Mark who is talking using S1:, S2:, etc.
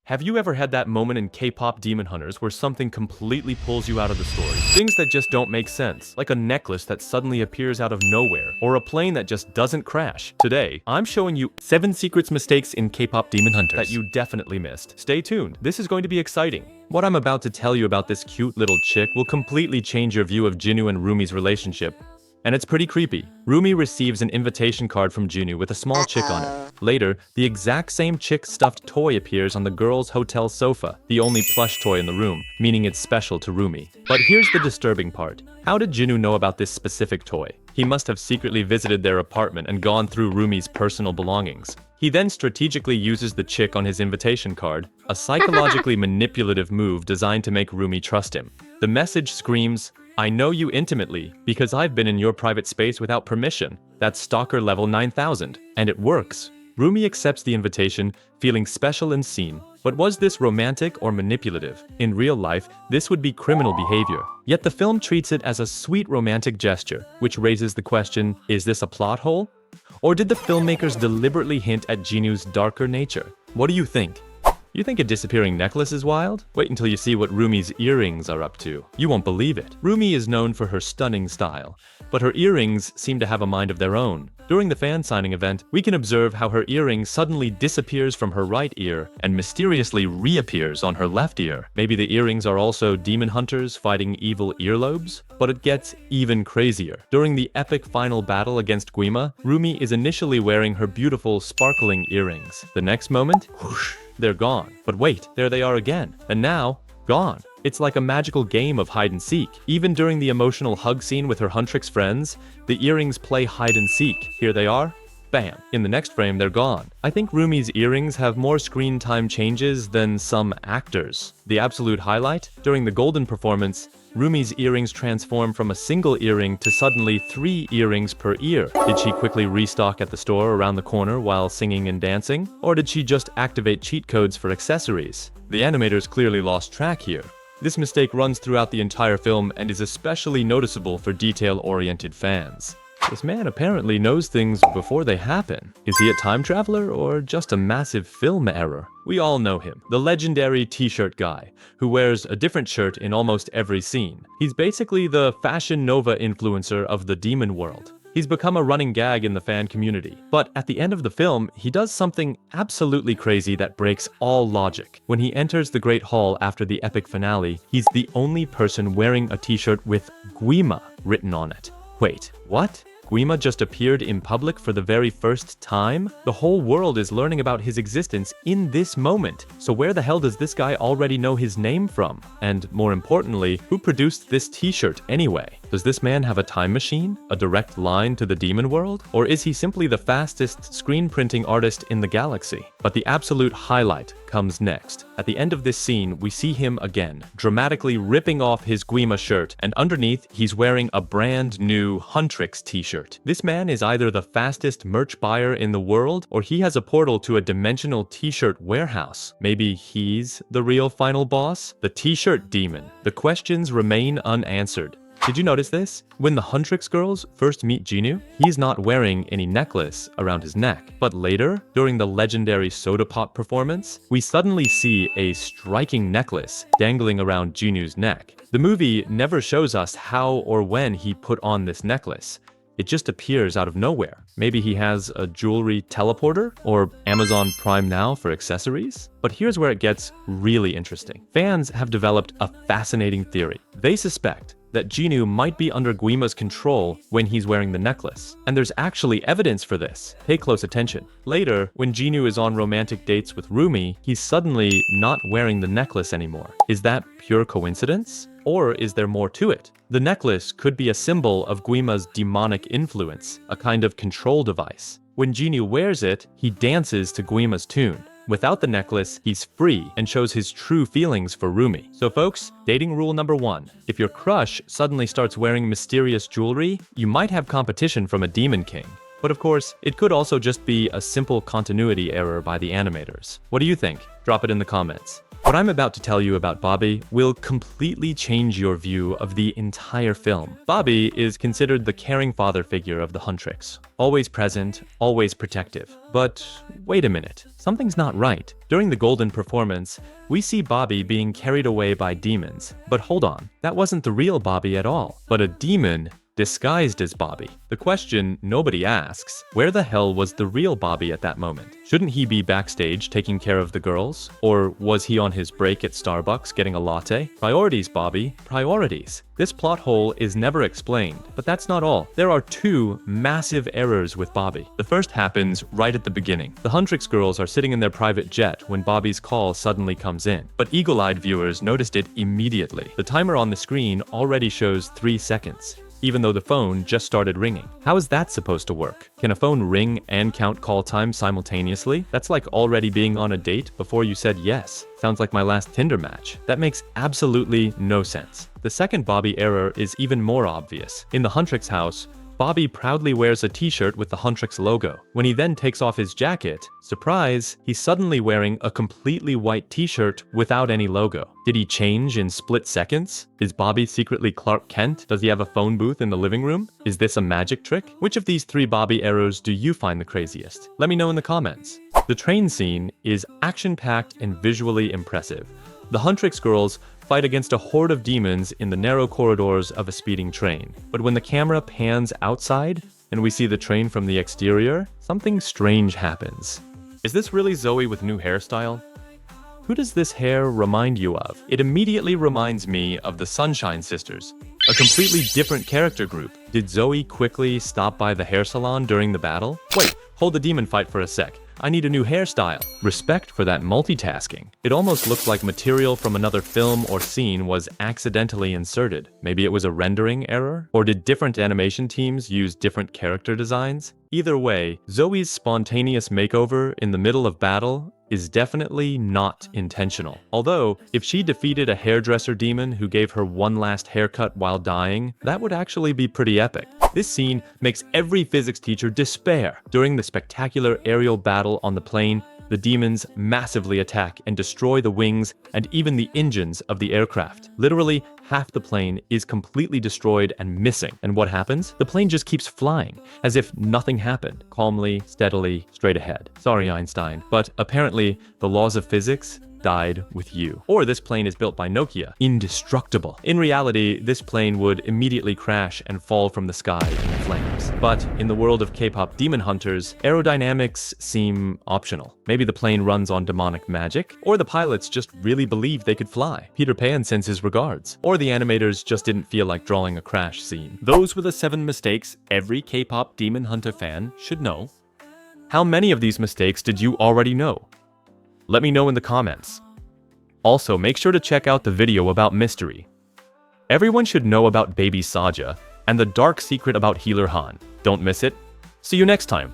S1: Have you ever had that moment in K-pop Demon Hunters where something completely pulls you out of the story? Things that just don't make sense, like a necklace that suddenly appears out of nowhere, or a plane that just doesn't crash. Today, I'm showing you 7 secrets mistakes in K-pop Demon Hunters that you definitely missed. Stay tuned, this is going to be exciting. What I'm about to tell you about this cute little chick will completely change your view of Jinwoo and Rumi's relationship. And it's pretty creepy. Rumi receives an invitation card from Jinwoo with a small chick on it. Later, the exact same chick stuffed toy appears on the girl's hotel sofa, the only plush toy in the room, meaning it's special to Rumi. But here's the disturbing part. How did Jinwoo know about this specific toy? He must have secretly visited their apartment and gone through Rumi's personal belongings. He then strategically uses the chick on his invitation card, a psychologically manipulative move designed to make Rumi trust him. The message screams, "I know you intimately, because I've been in your private space without permission." That's stalker level 9000. And it works. Rumi accepts the invitation, feeling special and seen. But was this romantic or manipulative? In real life, this would be criminal behavior. Yet the film treats it as a sweet romantic gesture, which raises the question, is this a plot hole? Or did the filmmakers deliberately hint at Jinwoo's darker nature? What do you think? You think a disappearing necklace is wild? Wait until you see what Rumi's earrings are up to. You won't believe it. Rumi is known for her stunning style, but her earrings seem to have a mind of their own. During the fan signing event, we can observe how her earring suddenly disappears from her right ear and mysteriously reappears on her left ear. Maybe the earrings are also demon hunters fighting evil earlobes? But it gets even crazier. During the epic final battle against Guima, Rumi is initially wearing her beautiful, sparkling earrings. The next moment, whoosh, they're gone. But wait, there they are again. And now, gone. It's like a magical game of hide and seek. Even during the emotional hug scene with her Huntrix friends, the earrings play hide and seek. Here they are. Bam. In the next frame, they're gone. I think Rumi's earrings have more screen time changes than some actors. The absolute highlight? During the golden performance, Rumi's earrings transform from a single earring to suddenly 3 earrings per ear. Did she quickly restock at the store around the corner while singing and dancing? Or did she just activate cheat codes for accessories? The animators clearly lost track here. This mistake runs throughout the entire film and is especially noticeable for detail-oriented fans. This man apparently knows things before they happen. Is he a time traveler or just a massive film error? We all know him, the legendary t-shirt guy, who wears a different shirt in almost every scene. He's basically the Fashion Nova influencer of the demon world. He's become a running gag in the fan community. But at the end of the film, he does something absolutely crazy that breaks all logic. When he enters the Great Hall after the epic finale, he's the only person wearing a t-shirt with Guima written on it. Wait, what? Guima just appeared in public for the very first time? The whole world is learning about his existence in this moment. So where the hell does this guy already know his name from? And more importantly, who produced this t-shirt anyway? Does this man have a time machine? A direct line to the demon world? Or is he simply the fastest screen printing artist in the galaxy? But the absolute highlight comes next. At the end of this scene, we see him again, dramatically ripping off his Guima shirt, and underneath, he's wearing a brand new Huntrix t-shirt. This man is either the fastest merch buyer in the world, or he has a portal to a dimensional t-shirt warehouse. Maybe he's the real final boss? The t-shirt demon. The questions remain unanswered. Did you notice this? When the Huntrix girls first meet Jinwoo, he's not wearing any necklace around his neck. But later, during the legendary soda pop performance, we suddenly see a striking necklace dangling around Jinwoo's neck. The movie never shows us how or when he put on this necklace. It just appears out of nowhere. Maybe he has a jewelry teleporter or Amazon Prime Now for accessories? But here's where it gets really interesting. Fans have developed a fascinating theory. They suspect that Jinwoo might be under Guima's control when he's wearing the necklace. And there's actually evidence for this. Pay close attention. Later, when Jinwoo is on romantic dates with Rumi, he's suddenly not wearing the necklace anymore. Is that pure coincidence? Or is there more to it? The necklace could be a symbol of Guima's demonic influence, a kind of control device. When Jinwoo wears it, he dances to Guima's tune. Without the necklace, he's free and shows his true feelings for Rumi. So folks, dating rule number 1. If your crush suddenly starts wearing mysterious jewelry, you might have competition from a demon king. But of course, it could also just be a simple continuity error by the animators. What do you think? Drop it in the comments. What I'm about to tell you about Bobby will completely change your view of the entire film. Bobby is considered the caring father figure of the Huntrix. Always present, always protective. But wait a minute, something's not right. During the Golden performance, we see Bobby being carried away by demons. But hold on, that wasn't the real Bobby at all, but a demon disguised as Bobby. The question nobody asks, where the hell was the real Bobby at that moment? Shouldn't he be backstage taking care of the girls? Or was he on his break at Starbucks getting a latte? Priorities, Bobby, priorities. This plot hole is never explained, but that's not all. There are two massive errors with Bobby. The first happens right at the beginning. The Huntrix girls are sitting in their private jet when Bobby's call suddenly comes in, but eagle-eyed viewers noticed it immediately. The timer on the screen already shows 3 seconds, even though the phone just started ringing. How is that supposed to work? Can a phone ring and count call time simultaneously? That's like already being on a date before you said yes. Sounds like my last Tinder match. That makes absolutely no sense. The second Bobby error is even more obvious. In the Huntrix house, Bobby proudly wears a t-shirt with the Huntrix logo. When he then takes off his jacket, surprise, he's suddenly wearing a completely white t-shirt without any logo. Did he change in split seconds? Is Bobby secretly Clark Kent? Does he have a phone booth in the living room? Is this a magic trick? Which of these 3 Bobby errors do you find the craziest? Let me know in the comments. The train scene is action-packed and visually impressive. The Huntrix girls fight against a horde of demons in the narrow corridors of a speeding train. But when the camera pans outside and we see the train from the exterior, something strange happens. Is this really Zoe with new hairstyle? Who does this hair remind you of? It immediately reminds me of the Sunshine Sisters, a completely different character group. Did Zoe quickly stop by the hair salon during the battle? Wait, hold the demon fight for a sec. I need a new hairstyle. Respect for that multitasking. It almost looks like material from another film or scene was accidentally inserted. Maybe it was a rendering error? Or did different animation teams use different character designs? Either way, Zoe's spontaneous makeover in the middle of battle is definitely not intentional. Although, if she defeated a hairdresser demon who gave her one last haircut while dying, that would actually be pretty epic. This scene makes every physics teacher despair. During the spectacular aerial battle on the plane, the demons massively attack and destroy the wings and even the engines of the aircraft. Literally, half the plane is completely destroyed and missing. And what happens? The plane just keeps flying, as if nothing happened, calmly, steadily, straight ahead. Sorry, Einstein, but apparently the laws of physics died with you. Or this plane is built by Nokia, indestructible. In reality, this plane would immediately crash and fall from the sky in flames. But in the world of K-pop Demon Hunters, aerodynamics seem optional. Maybe the plane runs on demonic magic, or the pilots just really believed they could fly. Peter Pan sends his regards. Or the animators just didn't feel like drawing a crash scene. Those were the 7 mistakes every K-pop Demon Hunter fan should know. How many of these mistakes did you already know? Let me know in the comments. Also, make sure to check out the video about Mystery. Everyone should know about baby Saja and the dark secret about Healer Han. Don't miss it. See you next time.